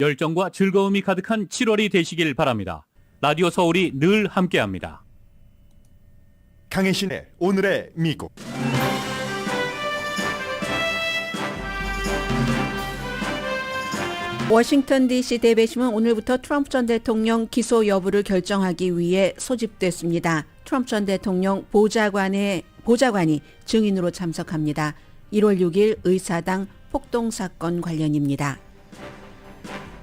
열정과 즐거움이 가득한 7월이 되시길 바랍니다. 라디오 서울이 늘 함께합니다. 강혜신의 오늘의 미국. 워싱턴 DC 대배심은 오늘부터 트럼프 전 대통령 기소 여부를 결정하기 위해 소집됐습니다. 트럼프 전 대통령 보좌관이 증인으로 참석합니다. 1월 6일 의사당 폭동 사건 관련입니다.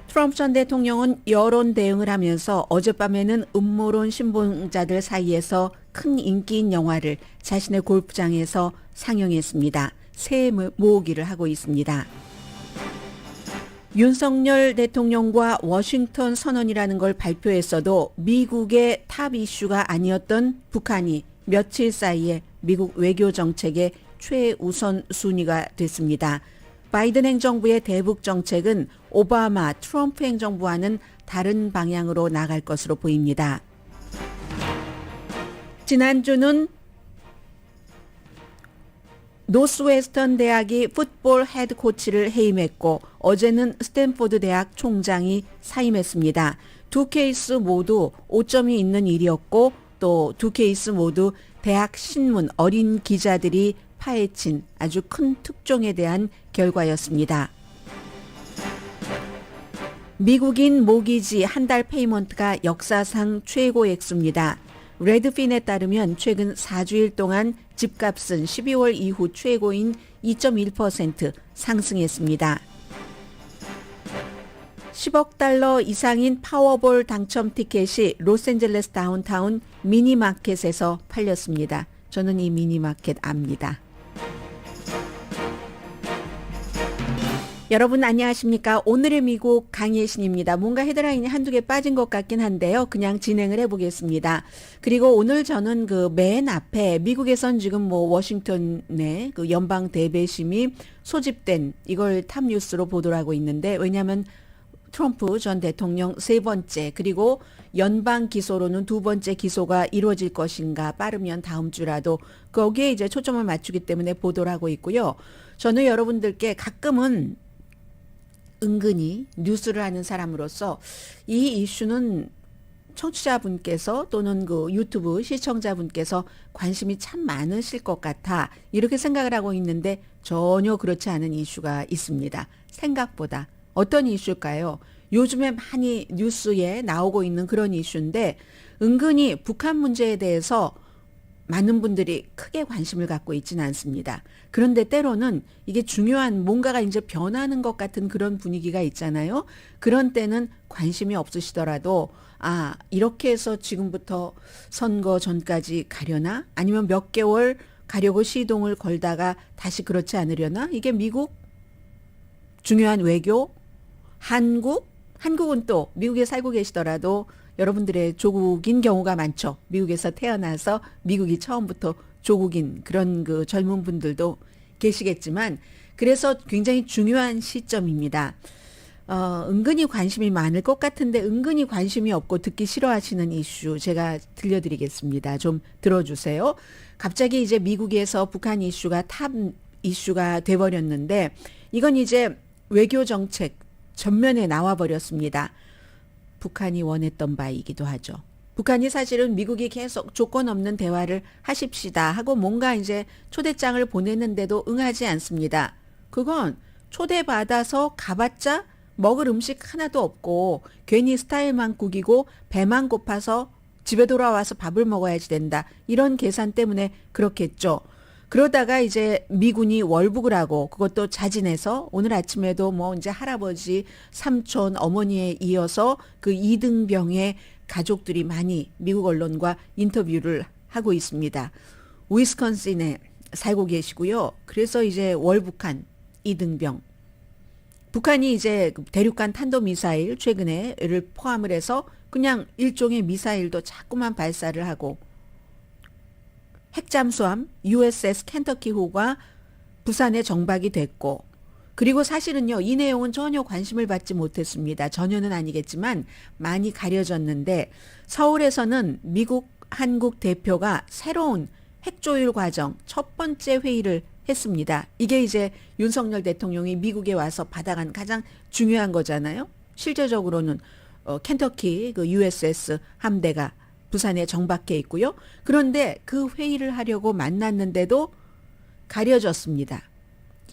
트럼프 전 대통령은 여론 대응을 하면서 어젯밤에는 음모론 신봉자들 사이에서 큰 인기인 영화를 자신의 골프장에서 상영했습니다. 새 모으기를 하고 있습니다. 윤석열 대통령과 워싱턴 선언이라는 걸 발표했어도 미국의 탑 이슈가 아니었던 북한이 며칠 사이에 미국 외교 정책의 최우선 순위가 됐습니다. 바이든 행정부의 대북 정책은 오바마, 트럼프 행정부와는 다른 방향으로 나갈 것으로 보입니다. 지난주는 노스웨스턴 대학이 풋볼 헤드 코치를 해임했고 어제는 스탠포드 대학 총장이 사임했습니다. 두 케이스 모두 오점이 있는 일이었고 또 두 케이스 모두 대학 신문 어린 기자들이 파헤친 아주 큰 특종에 대한 결과였습니다. 미국인 모기지 한 달 페이먼트가 역사상 최고 액수입니다. 레드핀에 따르면 최근 4주일 동안 집값은 12월 이후 최고인 2.1% 상승했습니다. 10억 달러 이상인 파워볼 당첨 티켓이 로스앤젤레스 다운타운 미니마켓에서 팔렸습니다. 저는 이 미니마켓 압니다. 여러분 안녕하십니까? 오늘의 미국 강예신입니다. 뭔가 헤드라인이 한두 개 빠진 것 같긴 한데요. 그냥 진행을 해보겠습니다. 그리고 오늘 저는 그 맨 앞에 미국에선 지금 뭐 워싱턴의 그 연방 대배심이 소집된 이걸 탑뉴스로 보도를 하고 있는데 왜냐하면 트럼프 전 대통령 세 번째 그리고 연방 기소로는 두 번째 기소가 이루어질 것인가 빠르면 다음 주라도 거기에 이제 초점을 맞추기 때문에 보도를 하고 있고요. 저는 여러분들께 가끔은 은근히 뉴스를 하는 사람으로서 이 이슈는 청취자분께서 또는 그 유튜브 시청자분께서 관심이 참 많으실 것 같아 이렇게 생각을 하고 있는데 전혀 그렇지 않은 이슈가 있습니다. 생각보다. 어떤 이슈일까요? 요즘에 많이 뉴스에 나오고 있는 그런 이슈인데 은근히 북한 문제에 대해서 많은 분들이 크게 관심을 갖고 있지는 않습니다. 그런데 때로는 이게 중요한 뭔가가 이제 변하는 것 같은 그런 분위기가 있잖아요. 그런 때는 관심이 없으시더라도 이렇게 해서 지금부터 선거 전까지 가려나? 아니면 몇 개월 가려고 시동을 걸다가 다시 그렇지 않으려나? 이게 미국 중요한 외교, 한국은 또 미국에 살고 계시더라도 여러분들의 조국인 경우가 많죠. 미국에서 태어나서 미국이 처음부터 조국인 그런 그 젊은 분들도 계시겠지만 그래서 굉장히 중요한 시점입니다. 은근히 관심이 많을 것 같은데 은근히 관심이 없고 듣기 싫어하시는 이슈 제가 들려드리겠습니다. 좀 들어주세요. 갑자기 이제 미국에서 북한 이슈가 탑 이슈가 돼버렸는데 이건 이제 외교 정책 전면에 나와버렸습니다. 북한이 원했던 바이기도 하죠. 북한이 사실은 미국이 계속 조건 없는 대화를 하십시다 하고 뭔가 이제 초대장을 보냈는데도 응하지 않습니다. 그건 초대받아서 가봤자 먹을 음식 하나도 없고 괜히 스타일만 구기고 배만 고파서 집에 돌아와서 밥을 먹어야지 된다. 이런 계산 때문에 그렇겠죠. 그러다가 이제 미군이 월북을 하고 그것도 자진해서 오늘 아침에도 뭐 이제 할아버지, 삼촌, 어머니에 이어서 그 이등병의 가족들이 많이 미국 언론과 인터뷰를 하고 있습니다. 위스콘신에 살고 계시고요. 그래서 이제 월북한 이등병. 북한이 이제 대륙간 탄도미사일 최근에를 포함을 해서 그냥 일종의 미사일도 자꾸만 발사를 하고 핵잠수함 USS 켄터키호가 부산에 정박이 됐고 그리고 사실은요 이 내용은 전혀 관심을 받지 못했습니다. 전혀는 아니겠지만 많이 가려졌는데 서울에서는 미국 한국 대표가 새로운 핵조율 과정 첫 번째 회의를 했습니다. 이게 이제 윤석열 대통령이 미국에 와서 받아간 가장 중요한 거잖아요. 실제적으로는 켄터키 그 USS 함대가 부산에 정박해 있고요. 그런데 그 회의를 하려고 만났는데도 가려졌습니다.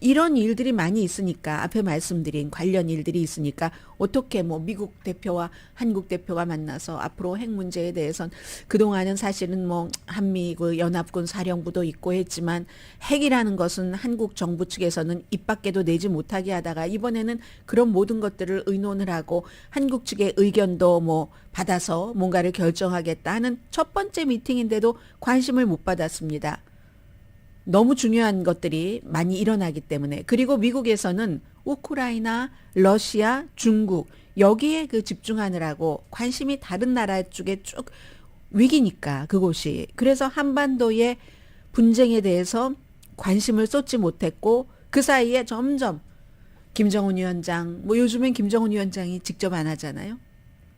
이런 일들이 많이 있으니까 앞에 말씀드린 관련 일들이 있으니까 어떻게 뭐 미국 대표와 한국 대표가 만나서 앞으로 핵 문제에 대해선 그동안은 사실은 뭐 한미 그 연합군 사령부도 있고 했지만 핵이라는 것은 한국 정부 측에서는 입 밖에도 내지 못하게 하다가 이번에는 그런 모든 것들을 의논을 하고 한국 측의 의견도 뭐 받아서 뭔가를 결정하겠다 하는 첫 번째 미팅인데도 관심을 못 받았습니다. 너무 중요한 것들이 많이 일어나기 때문에. 그리고 미국에서는 우크라이나, 러시아, 중국 여기에 그 집중하느라고 관심이 다른 나라 쪽에 쭉 위기니까 그곳이. 그래서 한반도의 분쟁에 대해서 관심을 쏟지 못했고 그 사이에 점점 김정은 위원장, 뭐 요즘엔 김정은 위원장이 직접 안 하잖아요.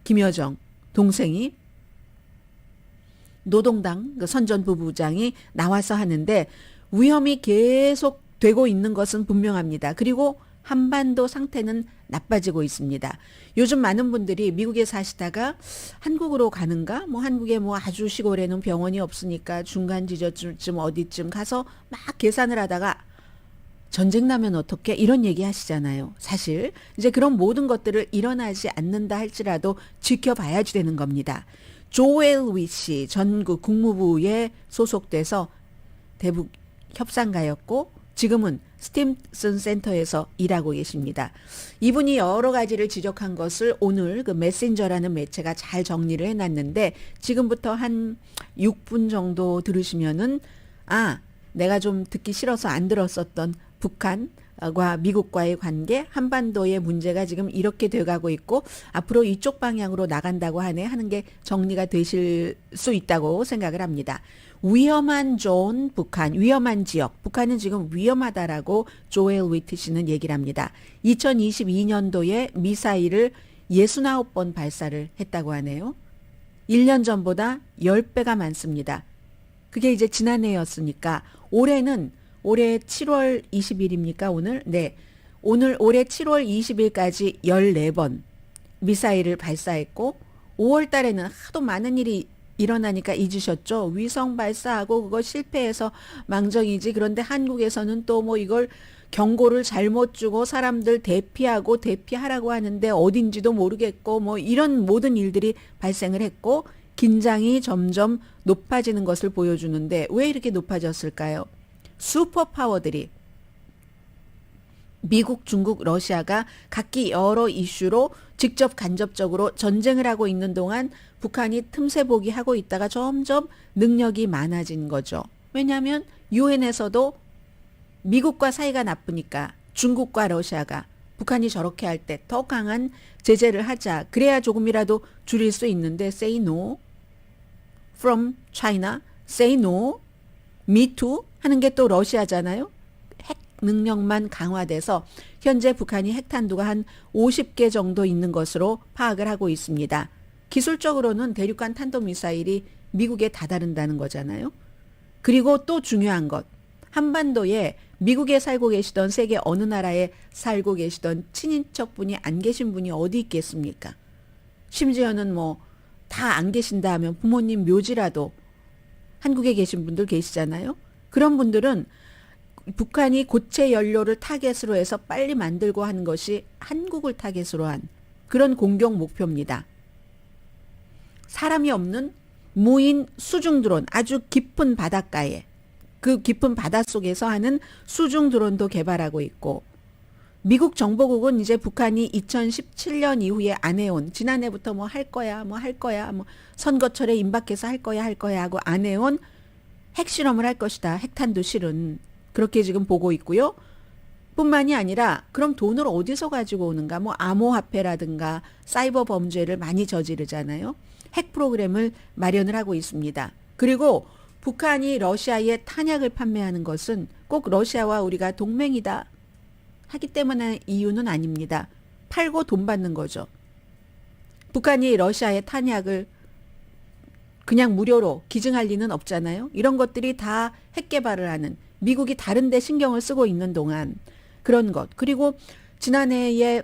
김여정 동생이 노동당 그 선전부부장이 나와서 하는데 위험이 계속 되고 있는 것은 분명합니다. 그리고 한반도 상태는 나빠지고 있습니다. 요즘 많은 분들이 미국에 사시다가 한국으로 가는가? 뭐 한국에 뭐 아주 시골에는 병원이 없으니까 중간 지점쯤 어디쯤 가서 막 계산을 하다가 전쟁 나면 어떻게 이런 얘기 하시잖아요. 사실 이제 그런 모든 것들을 일어나지 않는다 할지라도 지켜봐야지 되는 겁니다. 조엘 위시 전국 국무부에 소속돼서 대북 협상가였고 지금은 스팀슨 센터에서 일하고 계십니다. 이분이 여러 가지를 지적한 것을 오늘 그 메신저라는 매체가 잘 정리를 해놨는데 지금부터 한 6분 정도 들으시면은 내가 좀 듣기 싫어서 안 들었었던 북한과 미국과의 관계, 한반도의 문제가 지금 이렇게 돼가고 있고 앞으로 이쪽 방향으로 나간다고 하는 게 정리가 되실 수 있다고 생각을 합니다. 위험한 존 북한, 위험한 지역, 북한은 지금 위험하다라고 조엘 위트 씨는 얘기를 합니다. 2022년도에 미사일을 69번 발사를 했다고 하네요. 1년 전보다 10배가 많습니다. 그게 이제 지난해였으니까 올해는 올해 7월 20일입니까 오늘? 네. 오늘 올해 7월 20일까지 14번 미사일을 발사했고 5월 달에는 하도 많은 일이 일어나니까 잊으셨죠? 위성 발사하고 그거 실패해서 망정이지. 그런데 한국에서는 또 뭐 이걸 경고를 잘못 주고 사람들 대피하라고 하는데 어딘지도 모르겠고 뭐 이런 모든 일들이 발생을 했고 긴장이 점점 높아지는 것을 보여주는데 왜 이렇게 높아졌을까요? 슈퍼파워들이 미국, 중국, 러시아가 각기 여러 이슈로 직접 간접적으로 전쟁을 하고 있는 동안 북한이 틈새 보기 하고 있다가 점점 능력이 많아진 거죠. 왜냐하면 유엔에서도 미국과 사이가 나쁘니까 중국과 러시아가 북한이 저렇게 할 때 더 강한 제재를 하자. 그래야 조금이라도 줄일 수 있는데 say no from China, say no, me too 하는 게 또 러시아잖아요. 핵 능력만 강화돼서 현재 북한이 핵탄두가 한 50개 정도 있는 것으로 파악을 하고 있습니다. 기술적으로는 대륙간 탄도미사일이 미국에 다다른다는 거잖아요. 그리고 또 중요한 것, 한반도에 미국에 살고 계시던 세계 어느 나라에 살고 계시던 친인척분이 안 계신 분이 어디 있겠습니까? 심지어는 뭐 다 안 계신다 하면 부모님 묘지라도 한국에 계신 분들 계시잖아요. 그런 분들은 북한이 고체 연료를 타겟으로 해서 빨리 만들고 하는 것이 한국을 타겟으로 한 그런 공격 목표입니다. 사람이 없는 무인 수중 드론, 아주 깊은 바닷가에 그 깊은 바닷속에서 하는 수중 드론도 개발하고 있고 미국 정보국은 이제 북한이 2017년 이후에 안 해온 지난해부터 뭐 할 거야 뭐 선거철에 임박해서 할 거야 하고 안 해온 핵실험을 할 것이다. 핵탄두 실은 그렇게 지금 보고 있고요. 뿐만이 아니라 그럼 돈을 어디서 가지고 오는가? 뭐 암호화폐라든가 사이버 범죄를 많이 저지르잖아요. 핵 프로그램을 마련을 하고 있습니다. 그리고 북한이 러시아에 탄약을 판매하는 것은 꼭 러시아와 우리가 동맹이다 하기 때문에 이유는 아닙니다. 팔고 돈 받는 거죠. 북한이 러시아의 탄약을 그냥 무료로 기증할 리는 없잖아요. 이런 것들이 다 핵 개발을 하는 미국이 다른 데 신경을 쓰고 있는 동안 그런 것. 그리고 지난해에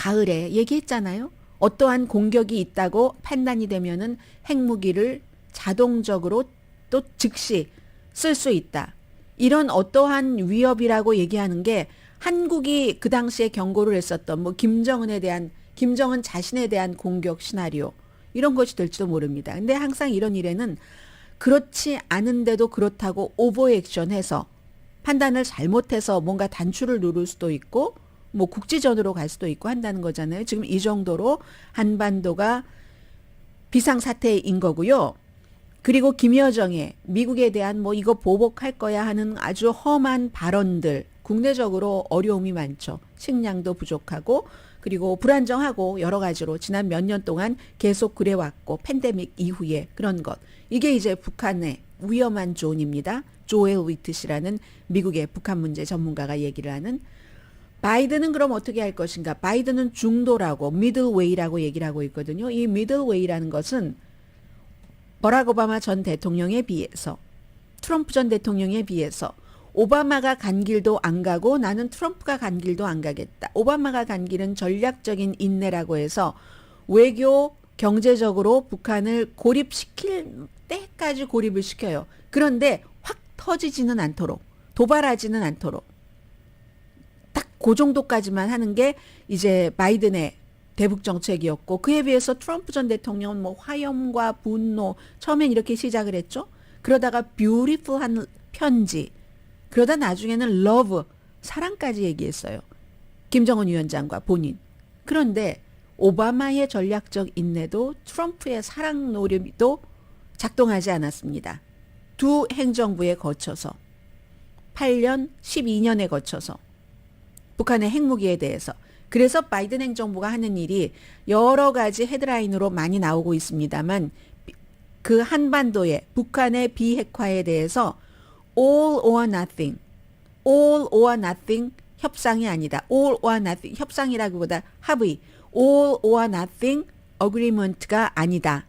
가을에 얘기했잖아요. 어떠한 공격이 있다고 판단이 되면은 핵무기를 자동적으로 또 즉시 쓸 수 있다. 이런 어떠한 위협이라고 얘기하는 게 한국이 그 당시에 경고를 했었던 뭐 김정은 자신에 대한 공격 시나리오 이런 것이 될지도 모릅니다. 근데 항상 이런 일에는 그렇지 않은데도 그렇다고 오버액션해서 판단을 잘못해서 뭔가 단추를 누를 수도 있고 뭐 국지전으로 갈 수도 있고 한다는 거잖아요. 지금 이 정도로 한반도가 비상사태인 거고요. 그리고 김여정의 미국에 대한 뭐 이거 보복할 거야 하는 아주 험한 발언들 국내적으로 어려움이 많죠. 식량도 부족하고 그리고 불안정하고 여러 가지로 지난 몇 년 동안 계속 그래왔고 팬데믹 이후에 그런 것. 이게 이제 북한의 위험한 존입니다. 조엘 위트시라는 미국의 북한 문제 전문가가 얘기를 하는. 바이든은 그럼 어떻게 할 것인가? 바이든은 중도라고 미들웨이라고 얘기를 하고 있거든요. 이 미들웨이라는 것은 버락 오바마 전 대통령에 비해서 트럼프 전 대통령에 비해서 오바마가 간 길도 안 가고 나는 트럼프가 간 길도 안 가겠다. 오바마가 간 길은 전략적인 인내라고 해서 외교 경제적으로 북한을 고립시킬 때까지 고립을 시켜요. 그런데 확 터지지는 않도록 도발하지는 않도록 딱 그 정도까지만 하는 게 이제 바이든의 대북 정책이었고 그에 비해서 트럼프 전 대통령은 뭐 화염과 분노 처음엔 이렇게 시작을 했죠. 그러다가 뷰티풀한 편지 그러다 나중에는 러브 사랑까지 얘기했어요. 김정은 위원장과 본인. 그런데 오바마의 전략적 인내도 트럼프의 사랑 노림도 작동하지 않았습니다. 두 행정부에 거쳐서 8년, 12년에 거쳐서 북한의 핵무기에 대해서 그래서 바이든 행정부가 하는 일이 여러 가지 헤드라인으로 많이 나오고 있습니다만 그 한반도의 북한의 비핵화에 대해서 all or nothing, all or nothing 협상이 아니다. all or nothing 협상이라기보다 합의, all or nothing agreement가 아니다.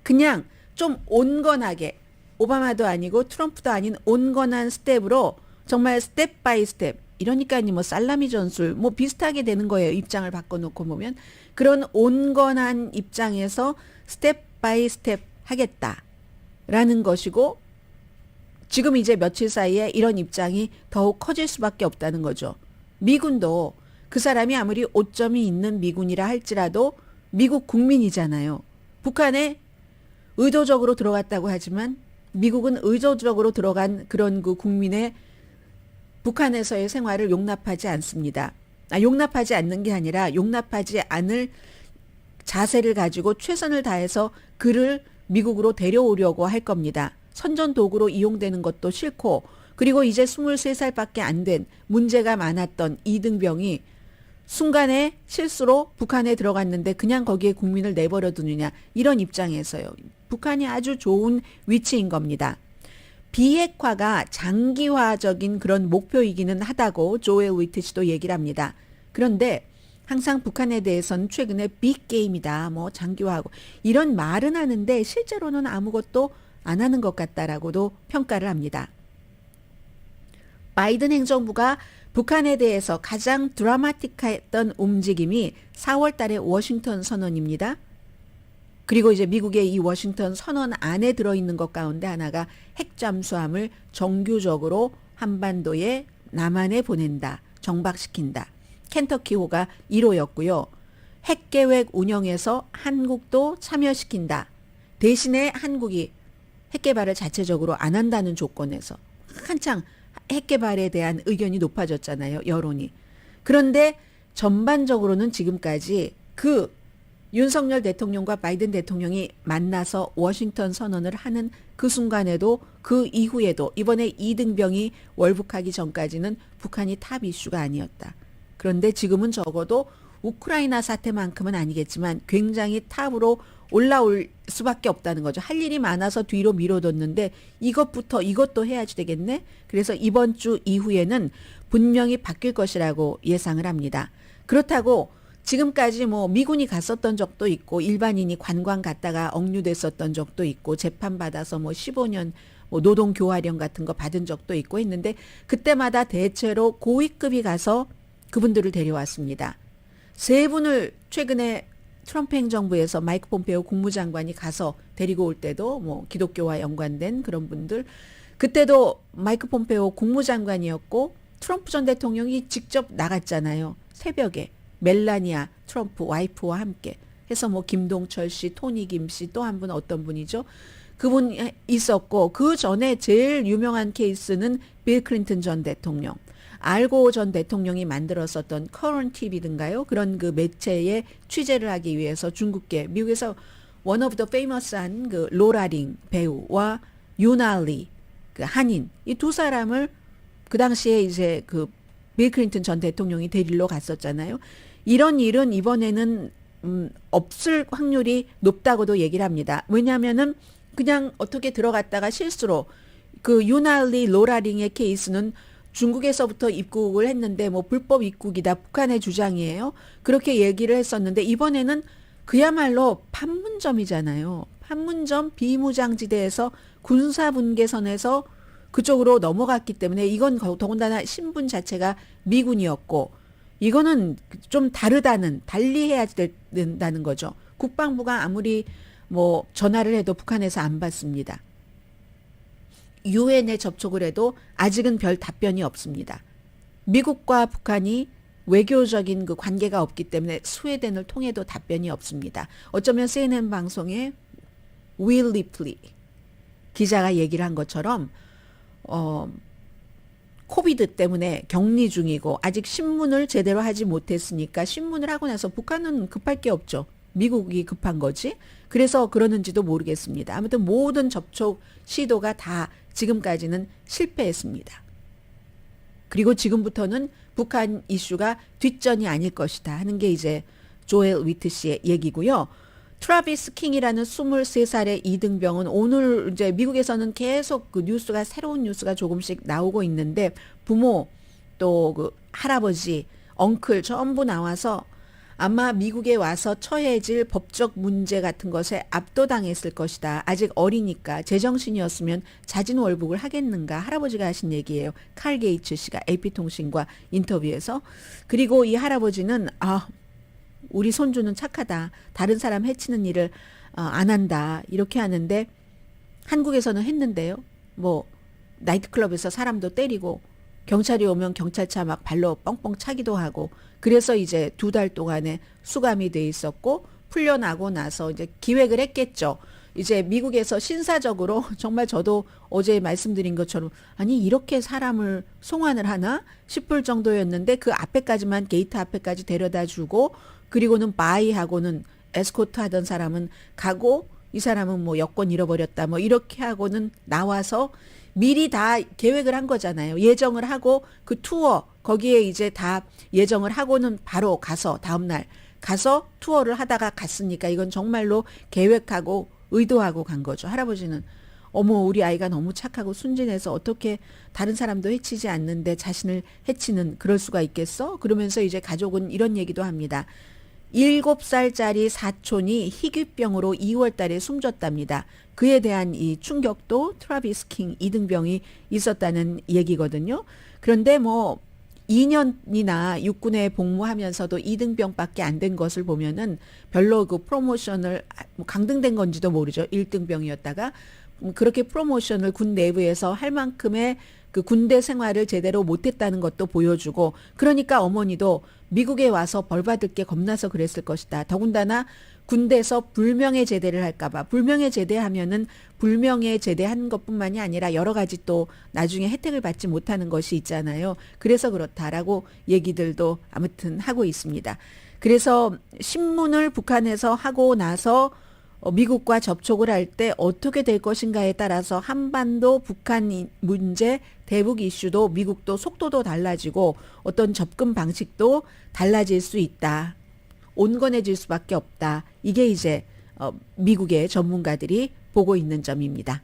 그냥 좀 온건하게 오바마도 아니고 트럼프도 아닌 온건한 스텝으로 정말 스텝 바이 스텝 이러니까 뭐 살라미 전술 뭐 비슷하게 되는 거예요. 입장을 바꿔놓고 보면 그런 온건한 입장에서 스텝 바이 스텝 하겠다라는 것이고 지금 이제 며칠 사이에 이런 입장이 더욱 커질 수밖에 없다는 거죠. 미군도 그 사람이 아무리 오점이 있는 미군이라 할지라도 미국 국민이잖아요. 북한에 의도적으로 들어갔다고 하지만 미국은 의도적으로 들어간 그런 그 국민의 북한에서의 생활을 용납하지 않습니다. 용납하지 않는 게 아니라 용납하지 않을 자세를 가지고 최선을 다해서 그를 미국으로 데려오려고 할 겁니다. 선전 도구로 이용되는 것도 싫고 그리고 이제 23살밖에 안 된 문제가 많았던 이등병이 순간에 실수로 북한에 들어갔는데 그냥 거기에 국민을 내버려 두느냐 이런 입장에서요. 북한이 아주 좋은 위치인 겁니다. 비핵화가 장기화적인 그런 목표이기는 하다고 조엘 위트시도 얘기를 합니다. 그런데 항상 북한에 대해서는 최근에 빅게임이다, 뭐 장기화하고 이런 말은 하는데 실제로는 아무것도 안 하는 것 같다라고도 평가를 합니다. 바이든 행정부가 북한에 대해서 가장 드라마틱했던 움직임이 4월 달에 워싱턴 선언입니다. 그리고 이제 미국의 이 워싱턴 선언 안에 들어있는 것 가운데 하나가 핵잠수함을 정규적으로 한반도에 남한에 보낸다. 정박시킨다. 켄터키호가 1호였고요. 핵계획 운영에서 한국도 참여시킨다. 대신에 한국이 핵개발을 자체적으로 안 한다는 조건에서 한창 핵개발에 대한 의견이 높아졌잖아요. 여론이. 그런데 전반적으로는 지금까지 그 윤석열 대통령과 바이든 대통령이 만나서 워싱턴 선언을 하는 그 순간에도 그 이후에도 이번에 이등병이 월북하기 전까지는 북한이 탑 이슈가 아니었다. 그런데 지금은 적어도 우크라이나 사태만큼은 아니겠지만 굉장히 탑으로 올라올 수밖에 없다는 거죠. 할 일이 많아서 뒤로 미뤄뒀는데 이것도 해야지 되겠네. 그래서 이번 주 이후에는 분명히 바뀔 것이라고 예상을 합니다. 그렇다고 지금까지 뭐 미군이 갔었던 적도 있고 일반인이 관광 갔다가 억류됐었던 적도 있고 재판받아서 뭐 15년 뭐 노동교화령 같은 거 받은 적도 있고 했는데 그때마다 대체로 고위급이 가서 그분들을 데려왔습니다. 세 분을 최근에 트럼프 행정부에서 마이크 폼페오 국무장관이 가서 데리고 올 때도 뭐 기독교와 연관된 그런 분들, 그때도 마이크 폼페오 국무장관이었고 트럼프 전 대통령이 직접 나갔잖아요. 새벽에 멜라니아 트럼프 와이프와 함께 해서 뭐 김동철 씨, 토니 김 씨, 또 한 분 어떤 분이죠? 그분 있었고, 그 전에 제일 유명한 케이스는 빌 클린턴 전 대통령. 알고 전 대통령이 만들었었던 커런 TV든가요? 그런 그 매체에 취재를 하기 위해서 중국계, 미국에서 one of the famous한 그 로라링 배우와 유나리, 그 한인, 이 두 사람을 그 당시에 이제 그 빌 클린턴 전 대통령이 데리러 갔었잖아요. 이런 일은 이번에는 없을 확률이 높다고도 얘기를 합니다. 왜냐하면은 그냥 어떻게 들어갔다가 실수로 그 유나리 로라링의 케이스는 중국에서부터 입국을 했는데 뭐 불법 입국이다, 북한의 주장이에요. 그렇게 얘기를 했었는데 이번에는 그야말로 판문점이잖아요. 판문점 비무장지대에서 군사분계선에서 그쪽으로 넘어갔기 때문에 이건 더군다나 신분 자체가 미군이었고, 이거는 좀 달리 해야 된다는 거죠. 국방부가 아무리 뭐 전화를 해도 북한에서 안 받습니다. 유엔에 접촉을 해도 아직은 별 답변이 없습니다. 미국과 북한이 외교적인 그 관계가 없기 때문에 스웨덴을 통해도 답변이 없습니다. 어쩌면 CNN 방송에 윌 리플리 기자가 얘기를 한 것처럼 코비드 때문에 격리 중이고 아직 신문을 제대로 하지 못했으니까 신문을 하고 나서 북한은 급할 게 없죠. 미국이 급한 거지. 그래서 그러는지도 모르겠습니다. 아무튼 모든 접촉 시도가 다 지금까지는 실패했습니다. 그리고 지금부터는 북한 이슈가 뒷전이 아닐 것이다 하는 게 이제 조엘 위트 씨의 얘기고요. 트라비스 킹이라는 23살의 이등병은 오늘 이제 미국에서는 계속 그 뉴스가, 새로운 뉴스가 조금씩 나오고 있는데, 부모 또 그 할아버지, 엉클 전부 나와서 아마 미국에 와서 처해질 법적 문제 같은 것에 압도당했을 것이다. 아직 어리니까 제정신이었으면 자진월북을 하겠는가. 할아버지가 하신 얘기예요. 칼 게이츠 씨가 AP통신과 인터뷰에서. 그리고 이 할아버지는 우리 손주는 착하다. 다른 사람 해치는 일을 안 한다. 이렇게 하는데 한국에서는 했는데요. 뭐 나이트클럽에서 사람도 때리고 경찰이 오면 경찰차 막 발로 뻥뻥 차기도 하고, 그래서 이제 2달 동안에 수감이 돼 있었고, 풀려나고 나서 이제 기획을 했겠죠. 이제 미국에서 신사적으로 정말 저도 어제 말씀드린 것처럼 아니 이렇게 사람을 송환을 하나 싶을 정도였는데, 그 앞에까지만, 게이트 앞에까지 데려다 주고, 그리고는 바이하고는 에스코트 하던 사람은 가고, 이 사람은 뭐 여권 잃어버렸다 뭐 이렇게 하고는 나와서 미리 다 계획을 한 거잖아요. 예정을 하고 그 투어 거기에 이제 다 예정을 하고는 바로 가서 다음날 가서 투어를 하다가 갔으니까 이건 정말로 계획하고 의도하고 간 거죠. 할아버지는 어머 우리 아이가 너무 착하고 순진해서 어떻게 다른 사람도 해치지 않는데 자신을 해치는, 그럴 수가 있겠어? 그러면서 이제 가족은 이런 얘기도 합니다. 7살짜리 사촌이 희귀병으로 2월 달에 숨졌답니다. 그에 대한 이 충격도 트라비스 킹 이등병이 있었다는 얘기거든요. 그런데 뭐 2년이나 육군에 복무하면서도 이등병밖에 안 된 것을 보면은 별로 그 프로모션을 강등된 건지도 모르죠. 1등병이었다가 그렇게 프로모션을 군 내부에서 할 만큼의 그 군대 생활을 제대로 못했다는 것도 보여주고, 그러니까 어머니도 미국에 와서 벌 받을 게 겁나서 그랬을 것이다. 더군다나 군대에서 불명예 제대를 할까봐, 불명예 제대하면은 불명예 제대한 것뿐만이 아니라 여러 가지 또 나중에 혜택을 받지 못하는 것이 있잖아요. 그래서 그렇다라고 얘기들도 아무튼 하고 있습니다. 그래서 신문을 북한에서 하고 나서 미국과 접촉을 할 때 어떻게 될 것인가에 따라서 한반도 북한 문제, 대북 이슈도 미국도 속도도 달라지고 어떤 접근 방식도 달라질 수 있다. 온건해질 수밖에 없다. 이게 이제 미국의 전문가들이 보고 있는 점입니다.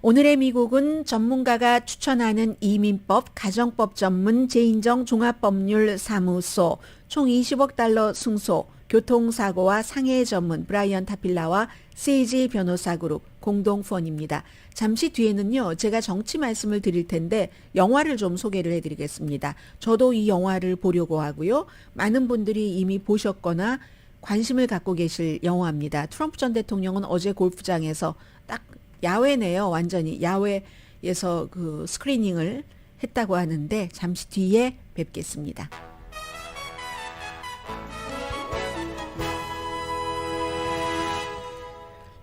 오늘의 미국은 전문가가 추천하는 이민법, 가정법 전문 재인정 종합법률 사무소, 총 20억 달러 승소, 교통사고와 상해 전문 브라이언 타필라와 세이지 변호사 그룹 공동펀입니다. 잠시 뒤에는요, 제가 정치 말씀을 드릴 텐데 영화를 좀 소개를 해드리겠습니다. 저도 이 영화를 보려고 하고요. 많은 분들이 이미 보셨거나 관심을 갖고 계실 영화입니다. 트럼프 전 대통령은 어제 골프장에서 딱 야외네요. 완전히 야외에서 그 스크리닝을 했다고 하는데 잠시 뒤에 뵙겠습니다.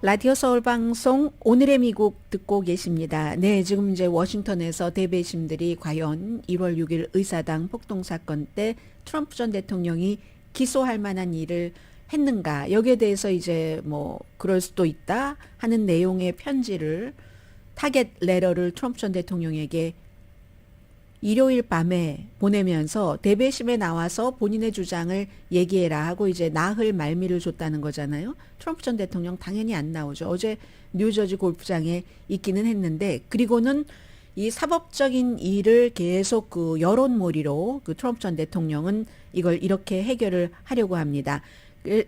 라디오 서울 방송 오늘의 미국 듣고 계십니다. 네, 지금 이제 워싱턴에서 대배심들이 과연 1월 6일 의사당 폭동 사건 때 트럼프 전 대통령이 기소할 만한 일을 했는가, 여기에 대해서 이제 뭐 그럴 수도 있다 하는 내용의 편지를, 타겟 레터를 트럼프 전 대통령에게 일요일 밤에 보내면서 대배심에 나와서 본인의 주장을 얘기해라 하고 이제 나흘 말미를 줬다는 거잖아요. 트럼프 전 대통령 당연히 안 나오죠. 어제 뉴저지 골프장에 있기는 했는데, 그리고는 이 사법적인 일을 계속 그 여론몰이로 그 트럼프 전 대통령은 이걸 이렇게 해결을 하려고 합니다.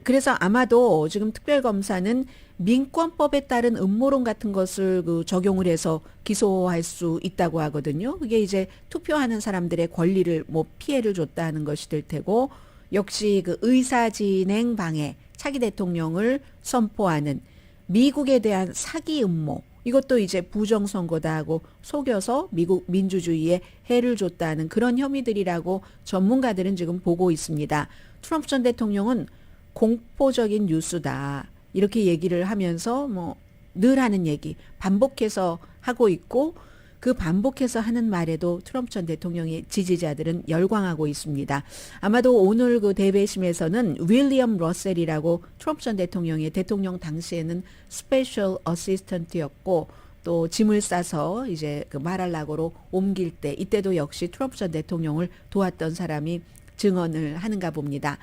그래서 아마도 지금 특별검사는 민권법에 따른 음모론 같은 것을 그 적용을 해서 기소할 수 있다고 하거든요. 그게 이제 투표하는 사람들의 권리를 뭐 피해를 줬다는 것이 될 테고, 역시 그 의사진행 방해, 차기 대통령을 선포하는 미국에 대한 사기 음모, 이것도 이제 부정선거다 하고 속여서 미국 민주주의에 해를 줬다는 그런 혐의들이라고 전문가들은 지금 보고 있습니다. 트럼프 전 대통령은 공포적인 뉴스다, 이렇게 얘기를 하면서 뭐 늘 하는 얘기 반복해서 하고 있고, 그 반복해서 하는 말에도 트럼프 전 대통령의 지지자들은 열광하고 있습니다. 아마도 오늘 그 대배심에서는 윌리엄 러셀이라고 트럼프 전 대통령의 대통령 당시에는 스페셜 어시스턴트였고, 또 짐을 싸서 이제 그 마랄라고로 옮길 때 이때도 역시 트럼프 전 대통령을 도왔던 사람이 증언을 하는가 봅니다.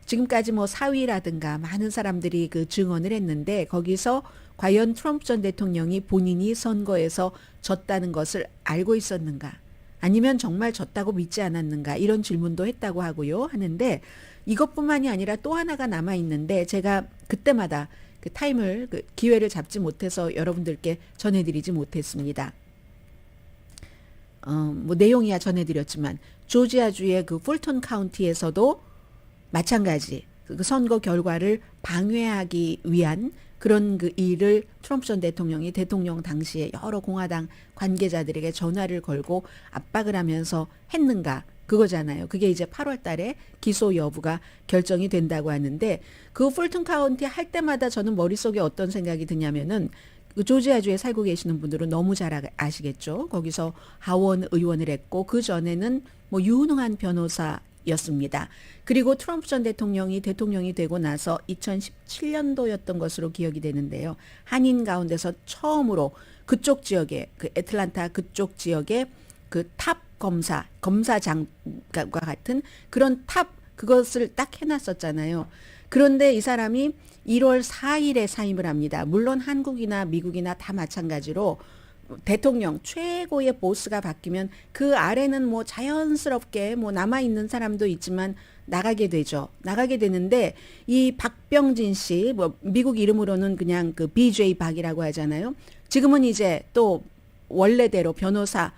지금까지 뭐 사위라든가 많은 사람들이 그 증언을 했는데, 거기서 과연 트럼프 전 대통령이 본인이 선거에서 졌다는 것을 알고 있었는가, 아니면 정말 졌다고 믿지 않았는가, 이런 질문도 했다고 하고요. 하는데 이것뿐만이 아니라 또 하나가 남아 있는데, 제가 그때마다 그 타임을 그 기회를 잡지 못해서 여러분들께 전해드리지 못했습니다. 뭐 내용이야 전해드렸지만, 조지아주의 그 풀턴 카운티에서도 마찬가지 그 선거 결과를 방해하기 위한 그런 그 일을 트럼프 전 대통령이 대통령 당시에 여러 공화당 관계자들에게 전화를 걸고 압박을 하면서 했는가, 그거잖아요. 그게 이제 8월 달에 기소 여부가 결정이 된다고 하는데, 그 풀턴 카운티 할 때마다 저는 머릿속에 어떤 생각이 드냐면은, 그 조지아주에 살고 계시는 분들은 너무 잘 아시겠죠. 거기서 하원 의원을 했고, 그 전에는 뭐 유능한 변호사였습니다. 그리고 트럼프 전 대통령이 대통령이 되고 나서 2017년도였던 것으로 기억이 되는데요. 한인 가운데서 처음으로 그쪽 지역에, 그 애틀란타 그쪽 지역에 그 탑 검사장과 같은 그런 탑, 그것을 딱 해놨었잖아요. 그런데 이 사람이 1월 4일에 사임을 합니다. 물론 한국이나 미국이나 다 마찬가지로 대통령 최고의 보스가 바뀌면 그 아래는 뭐 자연스럽게 뭐 남아있는 사람도 있지만 나가게 되죠. 나가게 되는데, 이 박병진 씨, 뭐 미국 이름으로는 그냥 그 BJ 박이라고 하잖아요. 지금은 이제 또 원래대로 변호사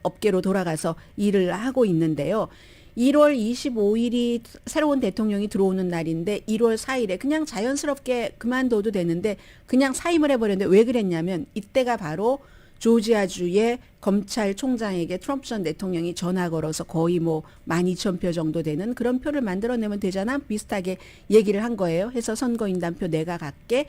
업계로 돌아가서 일을 하고 있는데요. 1월 25일이 새로운 대통령이 들어오는 날인데 1월 4일에 그냥 자연스럽게 그만둬도 되는데 그냥 사임을 해버렸는데, 왜 그랬냐면 이때가 바로 조지아주의 검찰총장에게 트럼프 전 대통령이 전화 걸어서 거의 뭐 12,000표 정도 되는 그런 표를 만들어내면 되잖아, 비슷하게 얘기를 한 거예요. 해서 선거인단표 내가 갖게,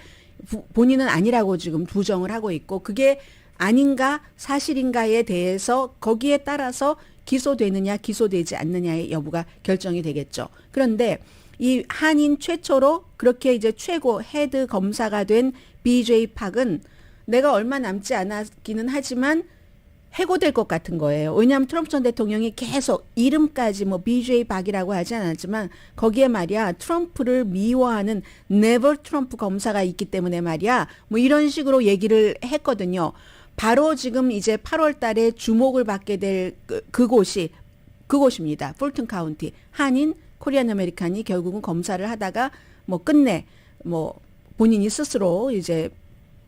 본인은 아니라고 지금 부정을 하고 있고, 그게 아닌가 사실인가에 대해서 거기에 따라서 기소되느냐 기소되지 않느냐의 여부가 결정이 되겠죠. 그런데 이 한인 최초로 그렇게 이제 최고 헤드 검사가 된 BJ 팍은 내가 얼마 남지 않았기는 하지만 해고될 것 같은 거예요. 왜냐하면 트럼프 전 대통령이 계속 이름까지 뭐 BJ 박이라고 하지 않았지만 거기에 말이야 트럼프를 미워하는 네버 트럼프 검사가 있기 때문에 말이야 뭐 이런 식으로 얘기를 했거든요. 바로 지금 이제 8월 달에 주목을 받게 될 그곳입니다. 풀튼 카운티 한인 코리안 아메리칸이 결국은 검사를 하다가 뭐 끝내 뭐 본인이 스스로 이제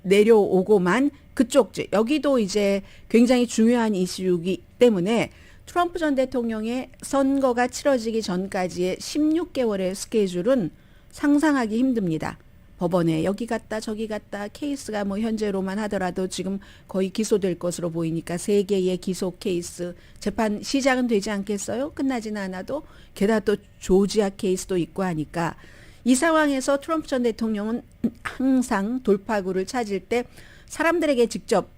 내려오고만 그쪽 여기도 이제 굉장히 중요한 이슈이기 때문에 트럼프 전 대통령의 선거가 치러지기 전까지의 16개월의 스케줄은 상상하기 힘듭니다. 법원에 여기 갔다 저기 갔다 케이스가 뭐 현재로만 하더라도 지금 거의 기소될 것으로 보이니까 3개의 기소 케이스 재판 시작은 되지 않겠어요? 끝나지는 않아도 게다가 또 조지아 케이스도 있고 하니까 이 상황에서 트럼프 전 대통령은 항상 돌파구를 찾을 때 사람들에게 직접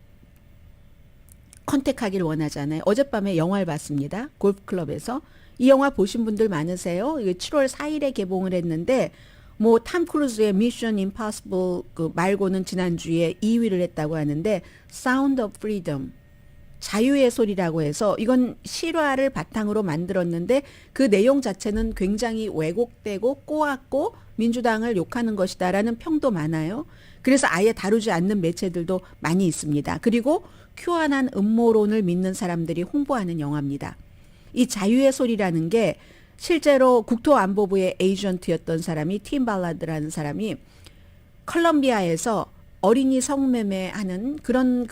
컨택하길 원하잖아요. 어젯밤에 영화를 봤습니다. 골프클럽에서. 이 영화 보신 분들 많으세요? 이게 7월 4일에 개봉을 했는데 뭐 탐 크루즈의 미션 임파서블 그 말고는 지난주에 2위를 했다고 하는데 사운드 오브 프리덤 자유의 소리라고 해서 이건 실화를 바탕으로 만들었는데 그 내용 자체는 굉장히 왜곡되고 꼬았고 민주당을 욕하는 것이다라는 평도 많아요. 그래서 아예 다루지 않는 매체들도 많이 있습니다. 그리고 큐안한 음모론을 믿는 사람들이 홍보하는 영화입니다. 이 자유의 소리라는 게 실제로 국토안보부의 에이전트였던 사람이 팀 발라드라는 사람이 컬럼비아에서 어린이 성매매하는 그런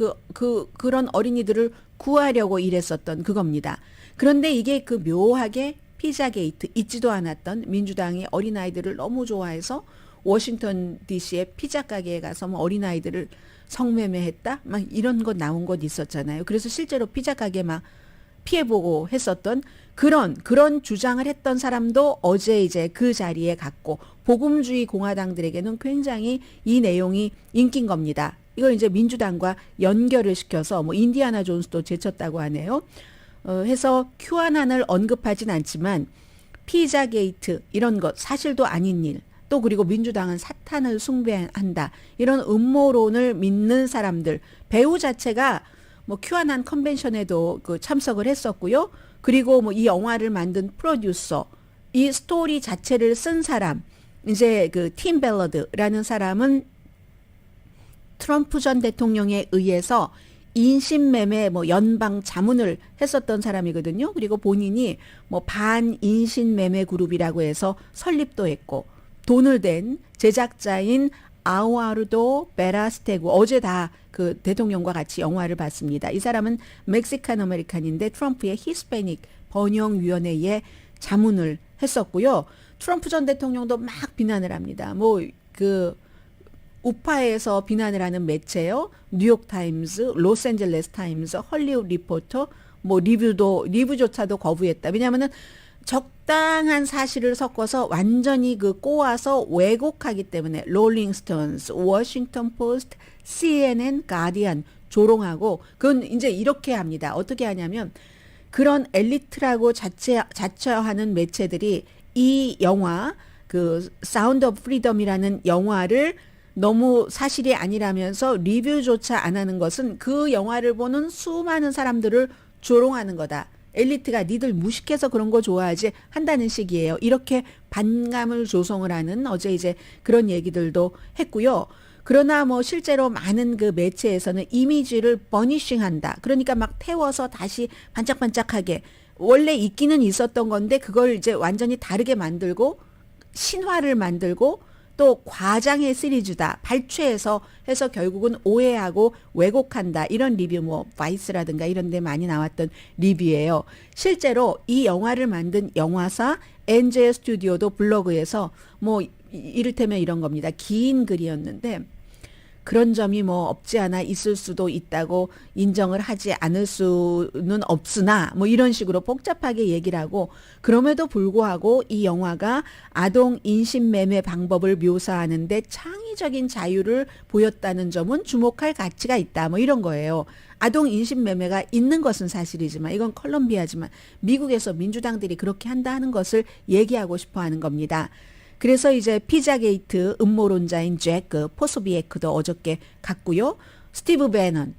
어린이들을 구하려고 일했었던 그겁니다. 그런데 이게 그 묘하게 피자 게이트 잊지도 않았던 민주당이 어린아이들을 너무 좋아해서 워싱턴 DC의 피자 가게에 가서 뭐 어린아이들을 성매매했다? 막 이런 거 나온 것 있었잖아요. 그래서 실제로 피자 가게 막 피해보고 했었던 그런 주장을 했던 사람도 어제 이제 그 자리에 갔고 복음주의 공화당들에게는 굉장히 이 내용이 인기인 겁니다. 이걸 이제 민주당과 연결을 시켜서 뭐 인디아나 존스도 제쳤다고 하네요. 해서 큐아난을 언급하진 않지만 피자 게이트 이런 것 사실도 아닌 일 또 그리고 민주당은 사탄을 숭배한다 이런 음모론을 믿는 사람들 배우 자체가 뭐 큐아난 컨벤션에도 그 참석을 했었고요. 그리고 뭐 이 영화를 만든 프로듀서, 이 스토리 자체를 쓴 사람, 이제 그 팀 벨러드라는 사람은 트럼프 전 대통령에 의해서 인신매매 뭐 연방 자문을 했었던 사람이거든요. 그리고 본인이 뭐 반인신매매 그룹이라고 해서 설립도 했고 돈을 댄 제작자인 아우아르도 베라스테고 어제 다 그 대통령과 같이 영화를 봤습니다. 이 사람은 멕시칸 아메리칸인데 트럼프의 히스패닉 번영위원회에 자문을 했었고요. 트럼프 전 대통령도 막 비난을 합니다. 뭐 그 우파에서 비난을 하는 매체요. 뉴욕타임즈, 로스앤젤레스 타임즈, 헐리우드 리포터 뭐 리뷰조차도 거부했다. 왜냐하면은 적당한 사실을 섞어서 완전히 그 꼬아서 왜곡하기 때문에 롤링스톤스, 워싱턴 포스트, CNN, 가디언 조롱하고 그건 이제 이렇게 합니다. 어떻게 하냐면 그런 엘리트라고 자처하는 매체들이 이 영화 그 사운드 오브 프리덤이라는 영화를 너무 사실이 아니라면서 리뷰조차 안 하는 것은 그 영화를 보는 수많은 사람들을 조롱하는 거다. 엘리트가 니들 무식해서 그런 거 좋아하지 한다는 식이에요. 이렇게 반감을 조성을 하는 어제 이제 그런 얘기들도 했고요. 그러나 뭐 실제로 많은 그 매체에서는 이미지를 버니싱한다. 그러니까 막 태워서 다시 반짝반짝하게 원래 있기는 있었던 건데 그걸 이제 완전히 다르게 만들고 신화를 만들고 또 과장의 시리즈다. 발췌해서 해서 결국은 오해하고 왜곡한다. 이런 리뷰 뭐 바이스라든가 이런 데 많이 나왔던 리뷰예요. 실제로 이 영화를 만든 영화사 엔젤 스튜디오도 블로그에서 뭐 이를테면 이런 겁니다. 긴 글이었는데 그런 점이 뭐 없지 않아 있을 수도 있다고 인정을 하지 않을 수는 없으나 뭐 이런 식으로 복잡하게 얘기를 하고 그럼에도 불구하고 이 영화가 아동 인신매매 방법을 묘사하는데 창의적인 자유를 보였다는 점은 주목할 가치가 있다. 뭐 이런 거예요. 아동 인신매매가 있는 것은 사실이지만 이건 컬럼비아지만 미국에서 민주당들이 그렇게 한다 하는 것을 얘기하고 싶어 하는 겁니다. 그래서 이제 피자게이트 음모론자인 잭 포소비에크도 어저께 갔고요. 스티브 배넌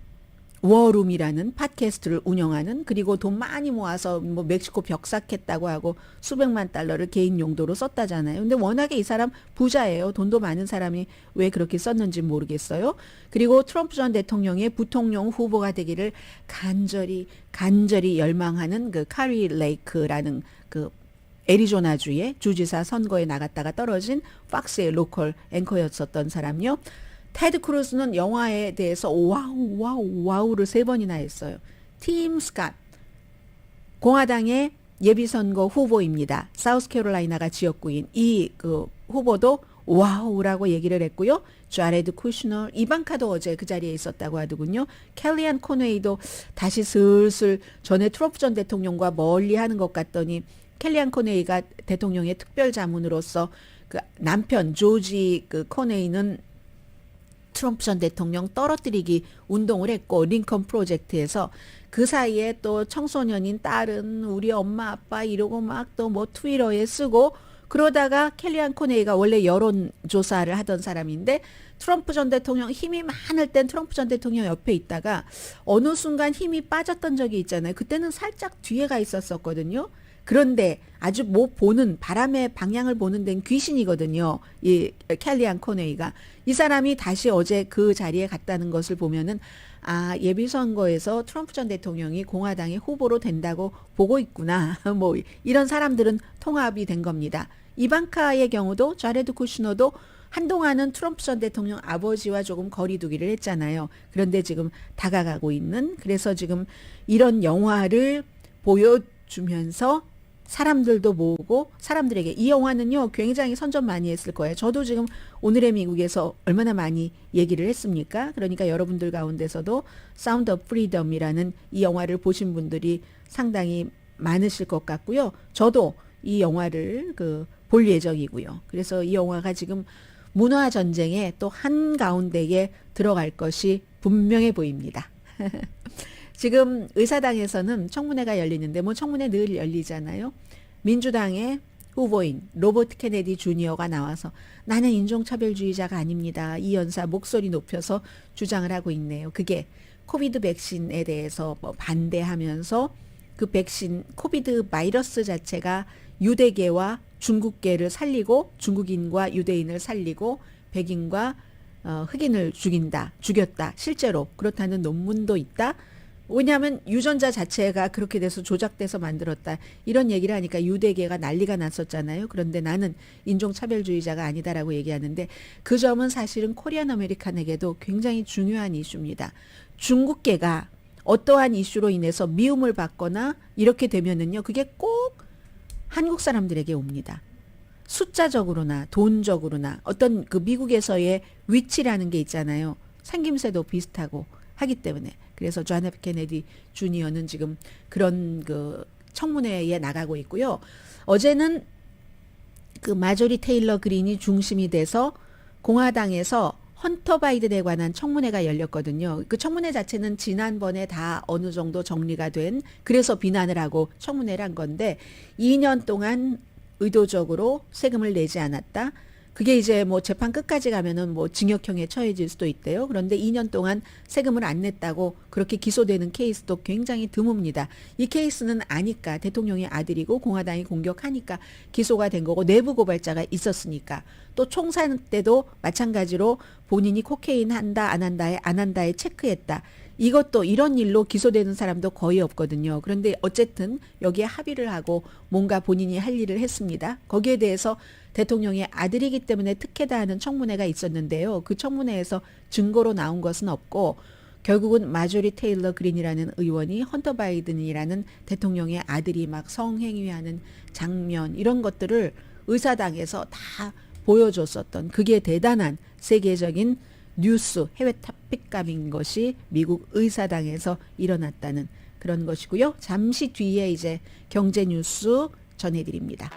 워룸이라는 팟캐스트를 운영하는 그리고 돈 많이 모아서 뭐 멕시코 벽삭했다고 하고 수백만 달러를 개인 용도로 썼다잖아요. 근데 워낙에 이 사람 부자예요. 돈도 많은 사람이 왜 그렇게 썼는지 모르겠어요. 그리고 트럼프 전 대통령의 부통령 후보가 되기를 간절히 열망하는 그 카리 레이크라는 그 애리조나주의 주지사 선거에 나갔다가 떨어진 팍스의 로컬 앵커였었던 사람요. 테드 크루즈는 영화에 대해서 와우 와우 와우를 3번이나 했어요. 팀 스캇 공화당의 예비선거 후보입니다. 사우스캐롤라이나가 지역구인 이 그 후보도 와우라고 얘기를 했고요. 자레드 쿠슈너, 이방카도 어제 그 자리에 있었다고 하더군요. 켈리안 코네이도 다시 슬슬 전에 트럼프 전 대통령과 멀리하는 것 같더니 켈리안 코네이가 대통령의 특별 자문으로서 그 남편 조지 그 코네이는 트럼프 전 대통령 떨어뜨리기 운동을 했고 링컨 프로젝트에서 그 사이에 또 청소년인 딸은 우리 엄마 아빠 이러고 막 또 뭐 트위터에 쓰고 그러다가 켈리안 코네이가 원래 여론조사를 하던 사람인데 트럼프 전 대통령 힘이 많을 땐 트럼프 전 대통령 옆에 있다가 어느 순간 힘이 빠졌던 적이 있잖아요. 그때는 살짝 뒤에 가 있었었거든요. 그런데 아주 뭐 보는 바람의 방향을 보는 데는 귀신이거든요. 이 켈리안 코네이가 이 사람이 다시 어제 그 자리에 갔다는 것을 보면은 아 예비선거에서 트럼프 전 대통령이 공화당의 후보로 된다고 보고 있구나. 뭐 이런 사람들은 통합이 된 겁니다. 이방카의 경우도 자레드 쿠슈너도 한동안은 트럼프 전 대통령 아버지와 조금 거리두기를 했잖아요. 그런데 지금 다가가고 있는 그래서 지금 이런 영화를 보여주면서 사람들도 모으고 사람들에게 이 영화는요 굉장히 선전 많이 했을 거예요. 저도 지금 오늘의 미국에서 얼마나 많이 얘기를 했습니까? 그러니까 여러분들 가운데서도 사운드 오브 프리덤이라는 이 영화를 보신 분들이 상당히 많으실 것 같고요. 저도 이 영화를 볼 예정이고요. 그래서 이 영화가 지금 문화 전쟁의 또 한가운데에 들어갈 것이 분명해 보입니다. 지금 의사당에서는 청문회가 열리는데 뭐 청문회 늘 열리잖아요. 민주당의 후보인 로버트 케네디 주니어가 나와서 나는 인종차별주의자가 아닙니다. 이 연사 목소리 높여서 주장을 하고 있네요. 그게 코비드 백신에 대해서 뭐 반대하면서 그 백신 코비드 바이러스 자체가 유대계와 중국계를 살리고 중국인과 유대인을 살리고 백인과 흑인을 죽였다. 실제로 그렇다는 논문도 있다. 왜냐하면 유전자 자체가 그렇게 돼서 조작돼서 만들었다. 이런 얘기를 하니까 유대계가 난리가 났었잖아요. 그런데 나는 인종차별주의자가 아니다라고 얘기하는데 그 점은 사실은 코리안 아메리칸에게도 굉장히 중요한 이슈입니다. 중국계가 어떠한 이슈로 인해서 미움을 받거나 이렇게 되면은요. 그게 꼭 한국 사람들에게 옵니다. 숫자적으로나 돈적으로나 어떤 그 미국에서의 위치라는 게 있잖아요. 생김새도 비슷하고 하기 때문에 그래서 존 F 케네디 주니어는 지금 그런 그 청문회에 나가고 있고요. 어제는 그 마조리 테일러 그린이 중심이 돼서 공화당에서 헌터 바이든에 관한 청문회가 열렸거든요. 그 청문회 자체는 지난번에 다 어느 정도 정리가 된 그래서 비난을 하고 청문회를 한 건데 2년 동안 의도적으로 세금을 내지 않았다. 그게 이제 뭐 재판 끝까지 가면은 뭐 징역형에 처해질 수도 있대요. 그런데 2년 동안 세금을 안 냈다고 그렇게 기소되는 케이스도 굉장히 드뭅니다. 이 케이스는 아니까 대통령의 아들이고 공화당이 공격하니까 기소가 된 거고 내부 고발자가 있었으니까 또 총선 때도 마찬가지로 본인이 코케인 한다 안 한다에 체크했다. 이것도 이런 일로 기소되는 사람도 거의 없거든요. 그런데 어쨌든 여기에 합의를 하고 뭔가 본인이 할 일을 했습니다. 거기에 대해서 대통령의 아들이기 때문에 특혜다 하는 청문회가 있었는데요. 그 청문회에서 증거로 나온 것은 없고 결국은 마조리 테일러 그린이라는 의원이 헌터 바이든이라는 대통령의 아들이 막 성행위하는 장면 이런 것들을 의사당에서 다 보여줬었던 그게 대단한 세계적인 뉴스 해외 탑픽감인 것이 미국 의사당에서 일어났다는 그런 것이고요. 잠시 뒤에 이제 경제 뉴스 전해드립니다.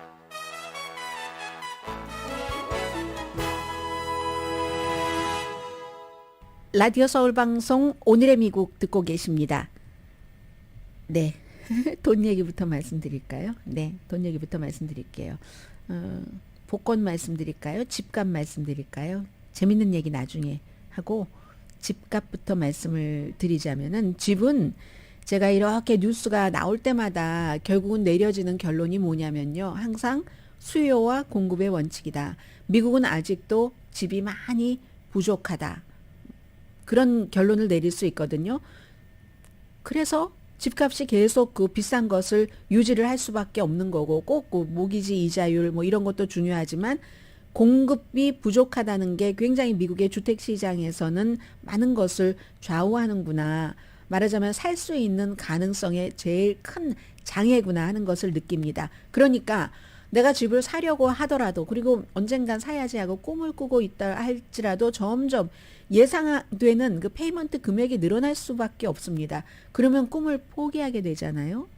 라디오 서울방송 오늘의 미국 듣고 계십니다. 네. 돈 얘기부터 말씀드릴까요? 네. 돈 얘기부터 말씀드릴게요. 복권 말씀드릴까요? 집값 말씀드릴까요? 재밌는 얘기 나중에 하고 집값부터 말씀을 드리자면은 집은 제가 이렇게 뉴스가 나올 때마다 결국은 내려지는 결론이 뭐냐면요. 항상 수요와 공급의 원칙이다. 미국은 아직도 집이 많이 부족하다. 그런 결론을 내릴 수 있거든요. 그래서 집값이 계속 그 비싼 것을 유지를 할 수밖에 없는 거고 꼭 그 모기지 이자율 뭐 이런 것도 중요하지만 공급이 부족하다는 게 굉장히 미국의 주택 시장에서는 많은 것을 좌우하는구나. 말하자면 살 수 있는 가능성의 제일 큰 장애구나 하는 것을 느낍니다. 그러니까 내가 집을 사려고 하더라도 그리고 언젠간 사야지 하고 꿈을 꾸고 있다 할지라도 점점 예상되는 그 페이먼트 금액이 늘어날 수밖에 없습니다. 그러면 꿈을 포기하게 되잖아요.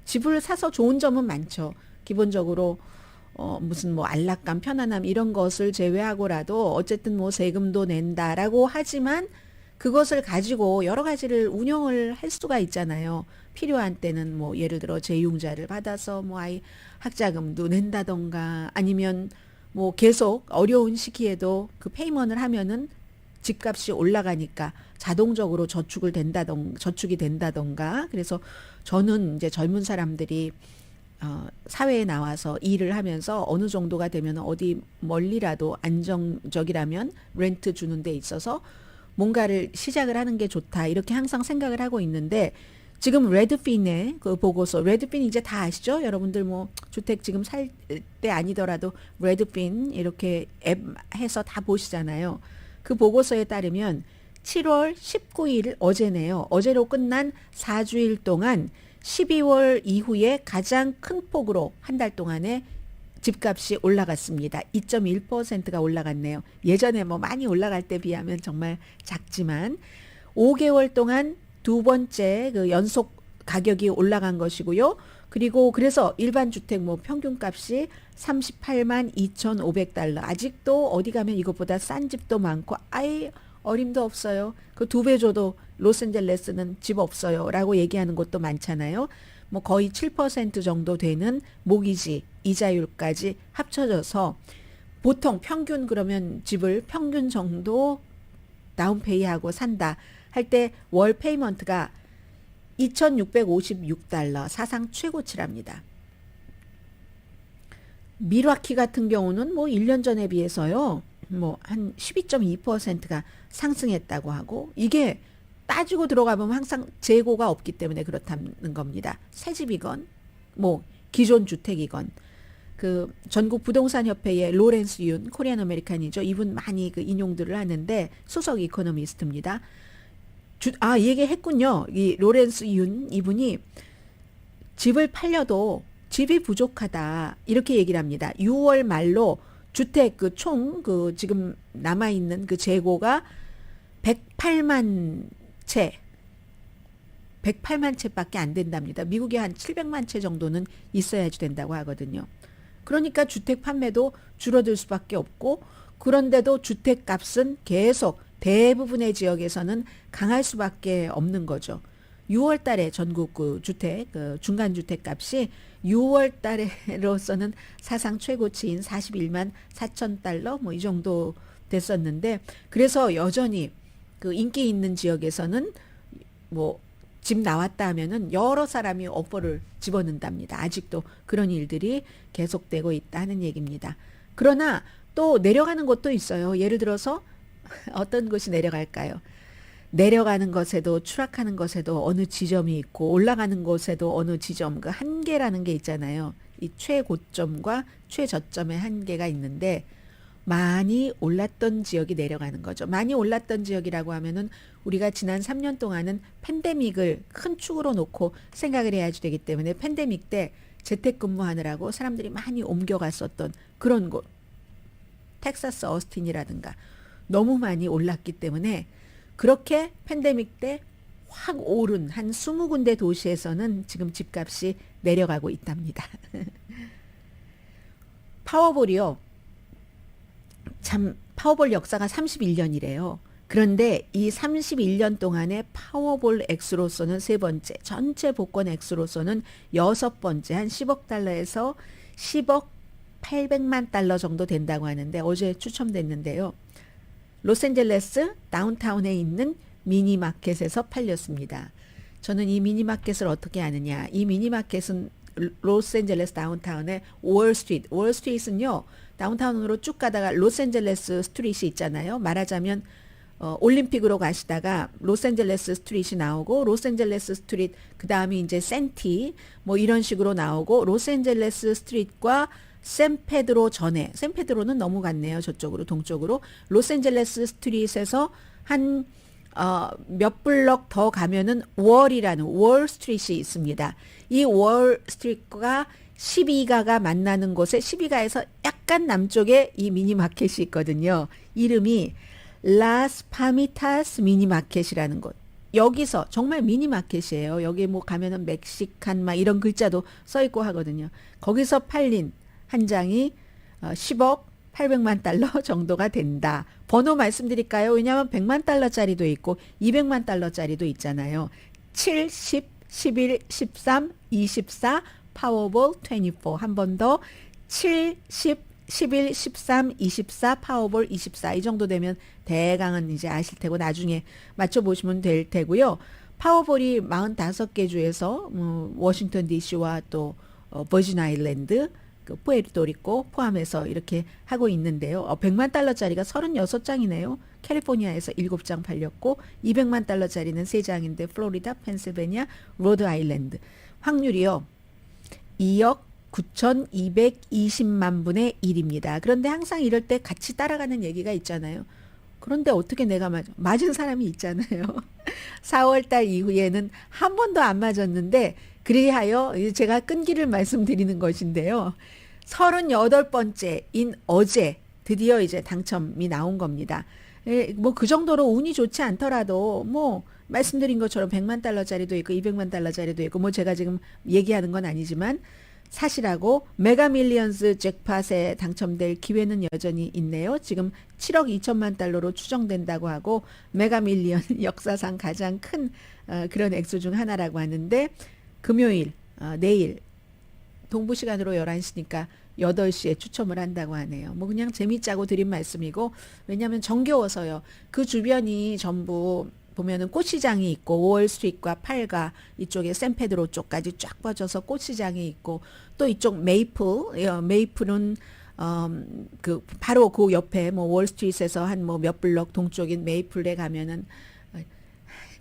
집을 사서 좋은 점은 많죠. 기본적으로 무슨 뭐 안락감, 편안함 이런 것을 제외하고라도 어쨌든 뭐 세금도 낸다라고 하지만 그것을 가지고 여러 가지를 운영을 할 수가 있잖아요. 필요한 때는 뭐 예를 들어 재융자를 받아서 뭐 아이 학자금도 낸다던가 아니면 뭐 계속 어려운 시기에도 그 페이먼을 하면은 집값이 올라가니까 자동적으로 저축이 된다던가 그래서 저는 이제 젊은 사람들이 사회에 나와서 일을 하면서 어느 정도가 되면 어디 멀리라도 안정적이라면 렌트 주는 데 있어서 뭔가를 시작을 하는 게 좋다 이렇게 항상 생각을 하고 있는데 지금 레드핀의 그 보고서 레드핀 이제 다 아시죠? 여러분들 뭐 주택 지금 살 때 아니더라도 레드핀 이렇게 앱 해서 다 보시잖아요. 그 보고서에 따르면 7월 19일 어제네요. 어제로 끝난 4주일 동안 12월 이후에 가장 큰 폭으로 한 달 동안에 집값이 올라갔습니다. 2.1%가 올라갔네요. 예전에 뭐 많이 올라갈 때 비하면 정말 작지만 5개월 동안 두 번째 그 연속 가격이 올라간 것이고요. 그리고 그래서 일반 주택 뭐 평균값이 38만 2,500달러. 아직도 어디 가면 이것보다 싼 집도 많고 아예 어림도 없어요. 그 2배 줘도 로스앤젤레스는 집 없어요라고 얘기하는 곳도 많잖아요. 뭐 거의 7% 정도 되는 모기지 이자율까지 합쳐져서 보통 평균 그러면 집을 평균 정도 다운페이하고 산다 할 때 월 페이먼트가 2,656달러 사상 최고치랍니다. 밀와키 같은 경우는 뭐 1년 전에 비해서요. 뭐 한 12.2%가 상승했다고 하고 이게 따지고 들어가 보면 항상 재고가 없기 때문에 그렇다는 겁니다. 새 집이건 뭐 기존 주택이건 그 전국 부동산 협회의 로렌스 윤 코리안 아메리칸이죠. 이분 많이 그 인용들을 하는데 수석 이코노미스트입니다. 얘기했군요. 이 로렌스 윤 이분이 집을 팔려도 집이 부족하다 이렇게 얘기를 합니다. 6월 말로 주택 그 총 그 지금 남아 있는 그 재고가 108만 채밖에 안 된답니다. 미국에 한 700만 채 정도는 있어야지 된다고 하거든요. 그러니까 주택 판매도 줄어들 수밖에 없고 그런데도 주택 값은 계속 대부분의 지역에서는 강할 수밖에 없는 거죠. 6월 달에 전국 그 주택, 그 중간 주택 값이 6월 달에로서는 사상 최고치인 41만 4천 달러 뭐 이 정도 됐었는데 그래서 여전히 그 인기 있는 지역에서는 뭐 집 나왔다 하면은 여러 사람이 오퍼를 집어넣는답니다. 아직도 그런 일들이 계속되고 있다 하는 얘기입니다. 그러나 또 내려가는 곳도 있어요. 예를 들어서 어떤 곳이 내려갈까요? 내려가는 것에도 추락하는 것에도 어느 지점이 있고 올라가는 곳에도 어느 지점 그 한계라는 게 있잖아요. 이 최고점과 최저점의 한계가 있는데 많이 올랐던 지역이 내려가는 거죠. 많이 올랐던 지역이라고 하면은 우리가 지난 3년 동안은 팬데믹을 큰 축으로 놓고 생각을 해야지 되기 때문에 팬데믹 때 재택근무하느라고 사람들이 많이 옮겨갔었던 그런 곳 텍사스 어스틴이라든가 너무 많이 올랐기 때문에 그렇게 팬데믹 때 확 오른 한 20군데 도시에서는 지금 집값이 내려가고 있답니다. 파워볼이요. 참 파워볼 역사가 31년이래요. 그런데 이 31년 동안의 파워볼 액수로서는 세 번째, 전체 복권 액수로서는 여섯 번째, 한 10억 달러에서 10억 800만 달러 정도 된다고 하는데 어제 추첨됐는데요. 로스앤젤레스 다운타운에 있는 미니마켓에서 팔렸습니다. 저는 이 미니마켓을 어떻게 아느냐. 이 미니마켓은 로스앤젤레스 다운타운의 월스트리트는요. 다운타운으로 쭉 가다가 로스앤젤레스 스트리트이 있잖아요. 말하자면 올림픽으로 가시다가 로스앤젤레스 스트릿이 나오고 로스앤젤레스 스트릿 그다음에 이제 센티 뭐 이런 식으로 나오고 로스앤젤레스 스트릿과 샌페드로 전에 샌페드로는 넘어갔네요. 저쪽으로 동쪽으로 로스앤젤레스 스트릿에서 한 몇 블럭 더 가면은 월이라는 월 스트릿이 있습니다. 이 월 스트릿과 12가가 만나는 곳에 12가에서 약간 남쪽에 이 미니마켓이 있거든요. 이름이 라스 파미타스 미니마켓이라는 곳. 여기서 정말 미니마켓이에요. 여기 뭐 가면은 멕시칸 막 이런 글자도 써 있고 하거든요. 거기서 팔린 한 장이 10억 800만 달러 정도가 된다. 번호 말씀드릴까요? 왜냐하면 100만 달러짜리도 있고 200만 달러짜리도 있잖아요. 7, 10, 11, 13, 24, 파워볼 24. 한 번 더 7, 10, 11, 13, 24, 파워볼 24. 이 정도 되면 대강은 이제 아실 테고 나중에 맞춰보시면 될 테고요. 파워볼이 45개 주에서 워싱턴 DC와 또 버진 아일랜드 그 푸에르토리코 포함해서 이렇게 하고 있는데요. 100만 달러짜리가 36장이네요. 캘리포니아에서 7장 팔렸고 200만 달러짜리는 3장인데 플로리다, 펜실베니아, 로드 아일랜드. 확률이요. 2억 9,220만 분의 1입니다. 그런데 항상 이럴 때 같이 따라가는 얘기가 있잖아요. 그런데 어떻게 내가 맞은 사람이 있잖아요. 4월달 이후에는 한 번도 안 맞았는데 그리하여 제가 끈기를 말씀드리는 것인데요. 38번째인 어제 드디어 이제 당첨이 나온 겁니다. 뭐 그 정도로 운이 좋지 않더라도 뭐 말씀드린 것처럼 100만 달러짜리도 있고 200만 달러짜리도 있고 뭐 제가 지금 얘기하는 건 아니지만 사실하고 메가밀리언스 잭팟에 당첨될 기회는 여전히 있네요. 지금 7억 2천만 달러로 추정된다고 하고 메가밀리언 역사상 가장 큰 그런 액수 중 하나라고 하는데 금요일 내일 동부 시간으로 11시니까 8시에 추첨을 한다고 하네요. 뭐 그냥 재밌자고 드린 말씀이고 왜냐하면 정겨워서요. 그 주변이 전부 보면은 꽃시장이 있고 월스트리트과 8가 이쪽에 샌페드로 쪽까지 쫙 뻗어서 꽃시장이 있고 또 이쪽 메이플은 그 바로 그 옆에 뭐 월스트리트에서 한 뭐 몇 블럭 동쪽인 메이플에 가면은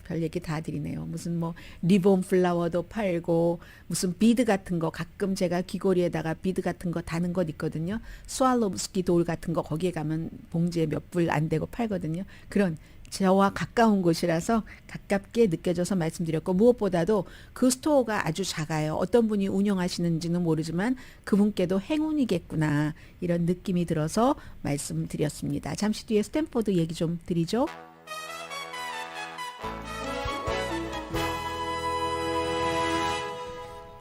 별 얘기 다 드리네요. 무슨 뭐 리본 플라워도 팔고 무슨 비드 같은 거 가끔 제가 귀걸이에다가 비드 같은 거 다는 것 있거든요. 스왈로브스키 돌 같은 거 거기에 가면 봉지에 몇 불 안 되고 팔거든요. 그런 저와 가까운 곳이라서 가깝게 느껴져서 말씀드렸고 무엇보다도 그 스토어가 아주 작아요. 어떤 분이 운영하시는지는 모르지만 그분께도 행운이겠구나 이런 느낌이 들어서 말씀드렸습니다. 잠시 뒤에 스탠포드 얘기 좀 드리죠.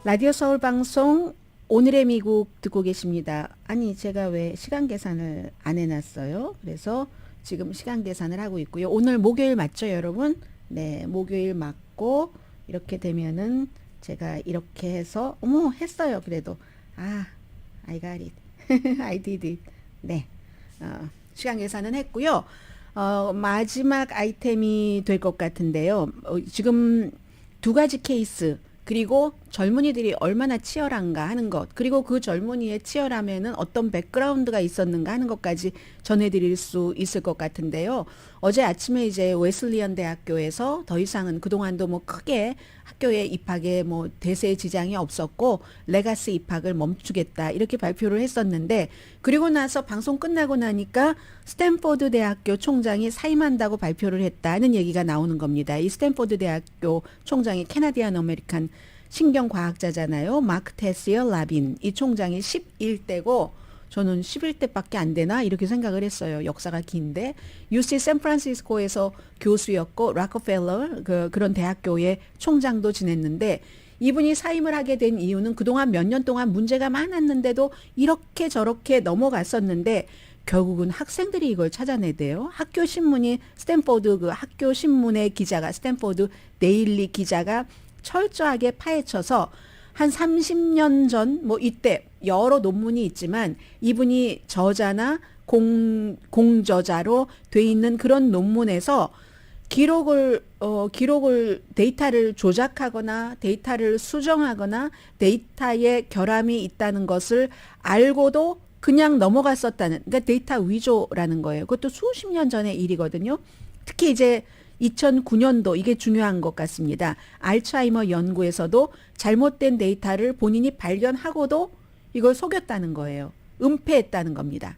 라디오 서울 방송 오늘의 미국 듣고 계십니다. 아니 제가 왜 시간 계산을 안 해놨어요? 그래서 지금 시간 계산을 하고 있고요. 오늘 목요일 맞죠 여러분? 네 목요일 맞고 이렇게 되면은 제가 이렇게 해서 어머 했어요. 그래도 I got it. I did it. 네 시간 계산은 했고요. 마지막 아이템이 될 것 같은데요. 지금 두 가지 케이스 그리고 젊은이들이 얼마나 치열한가 하는 것, 그리고 그 젊은이의 치열함에는 어떤 백그라운드가 있었는가 하는 것까지 전해드릴 수 있을 것 같은데요. 어제 아침에 이제 웨슬리언 대학교에서 더 이상은 그동안도 뭐 크게 학교에 입학에 뭐 대세의 지장이 없었고 레가시 입학을 멈추겠다 이렇게 발표를 했었는데 그리고 나서 방송 끝나고 나니까 스탠포드 대학교 총장이 사임한다고 발표를 했다는 얘기가 나오는 겁니다. 이 스탠포드 대학교 총장이 캐나디안 아메리칸 신경과학자잖아요. 마크 테시어 라빈. 이 총장이 11대고 저는 11대밖에 안 되나 이렇게 생각을 했어요. 역사가 긴데 UC 샌프란시스코에서 교수였고 락커펠러 그런 대학교의 총장도 지냈는데 이분이 사임을 하게 된 이유는 그동안 몇 년 동안 문제가 많았는데도 이렇게 저렇게 넘어갔었는데 결국은 학생들이 이걸 찾아내대요. 학교 신문이 스탠포드 그 학교 신문의 기자가 스탠포드 데일리 기자가 철저하게 파헤쳐서 한 30년 전 뭐 이때 여러 논문이 있지만 이분이 저자나 공저자로 돼 있는 그런 논문에서 기록을 데이터를 조작하거나 데이터를 수정하거나 데이터에 결함이 있다는 것을 알고도 그냥 넘어갔었다는, 그러니까 데이터 위조라는 거예요. 그것도 수십 년 전의 일이거든요. 특히 이제 2009년도 이게 중요한 것 같습니다. 알츠하이머 연구에서도 잘못된 데이터를 본인이 발견하고도 이걸 속였다는 거예요. 은폐했다는 겁니다.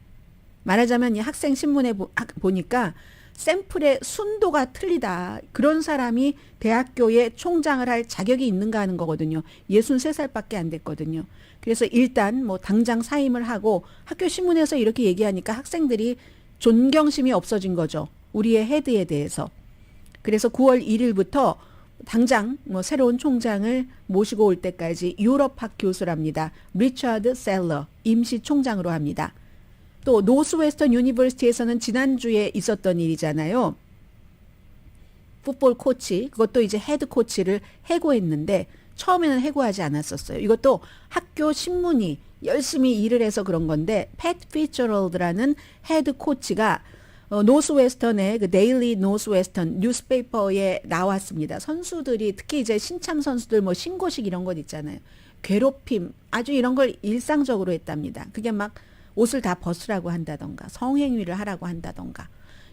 말하자면 이 학생 신문에 보니까 샘플의 순도가 틀리다. 그런 사람이 대학교의 총장을 할 자격이 있는가 하는 거거든요. 63살밖에 안 됐거든요. 그래서 일단 뭐 당장 사임을 하고 학교 신문에서 이렇게 얘기하니까 학생들이 존경심이 없어진 거죠. 우리의 헤드에 대해서. 그래서 9월 1일부터 당장 뭐 새로운 총장을 모시고 올 때까지 유럽학 교수랍니다. 리처드 셀러 임시 총장으로 합니다. 또 노스웨스턴 유니버시티에서는 지난주에 있었던 일이잖아요. 풋볼 코치, 그것도 이제 헤드 코치를 해고했는데 처음에는 해고하지 않았었어요. 이것도 학교 신문이 열심히 일을 해서 그런 건데 팻 피처럴드라는 헤드 코치가 노스웨스턴의 그 데일리 노스웨스턴 뉴스페이퍼에 나왔습니다. 선수들이 특히 이제 신참 선수들 뭐 신고식 이런 것 있잖아요. 괴롭힘 아주 이런 걸 일상적으로 했답니다. 그게 막 옷을 다 벗으라고 한다던가 성행위를 하라고 한다던가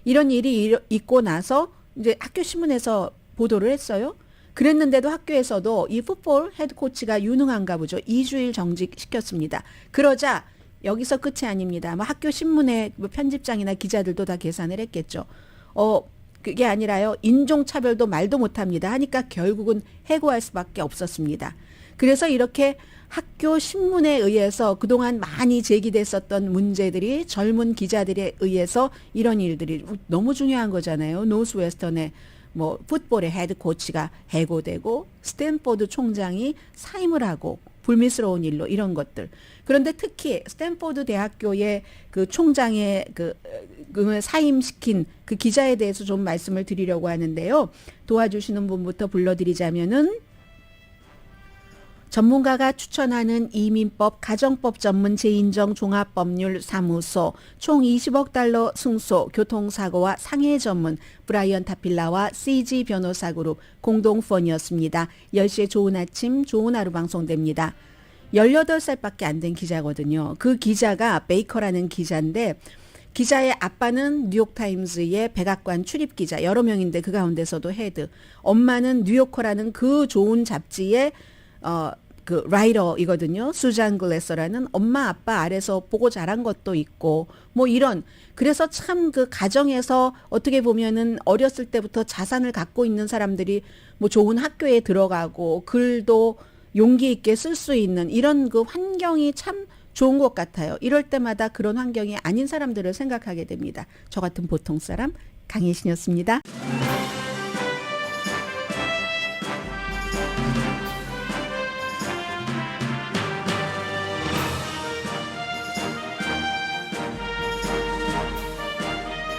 이런 일이 있고 나서 이제 학교 신문에서 보도를 했어요. 그랬는데도 학교에서도 이 풋볼 헤드 코치가 유능한가 보죠. 2주일 정직시켰습니다. 그러자 여기서 끝이 아닙니다. 뭐 학교 신문의 뭐 편집장이나 기자들도 다 계산을 했겠죠. 그게 아니라요. 인종차별도 말도 못합니다. 하니까 결국은 해고할 수밖에 없었습니다. 그래서 이렇게 학교 신문에 의해서 그동안 많이 제기됐었던 문제들이 젊은 기자들에 의해서 이런 일들이 너무 중요한 거잖아요. 노스웨스턴의 뭐 풋볼의 헤드 코치가 해고되고 스탠포드 총장이 사임을 하고 불미스러운 일로 이런 것들. 그런데 특히 스탠포드 대학교의 그 총장의 그 사임시킨 그 기자에 대해서 좀 말씀을 드리려고 하는데요. 도와주시는 분부터 불러드리자면은 전문가가 추천하는 이민법 가정법 전문 재인정 종합법률 사무소 총 20억 달러 승소 교통사고와 상해 전문 브라이언 타필라와 CG 변호사 그룹 공동펀이었습니다. 10시에 좋은 아침 좋은 하루 방송됩니다. 18살밖에 안 된 기자거든요. 그 기자가 베이커라는 기자인데 기자의 아빠는 뉴욕타임즈의 백악관 출입기자 여러 명인데 그 가운데서도 헤드. 엄마는 뉴요커라는 그 좋은 잡지의 그 라이터이거든요. 수잔 글래서라는 엄마 아빠 아래서 보고 자란 것도 있고 뭐 이런 그래서 참 그 가정에서 어떻게 보면은 어렸을 때부터 자산을 갖고 있는 사람들이 뭐 좋은 학교에 들어가고 글도 용기 있게 쓸 수 있는 이런 그 환경이 참 좋은 것 같아요. 이럴 때마다 그런 환경이 아닌 사람들을 생각하게 됩니다. 저 같은 보통 사람 강혜신이었습니다.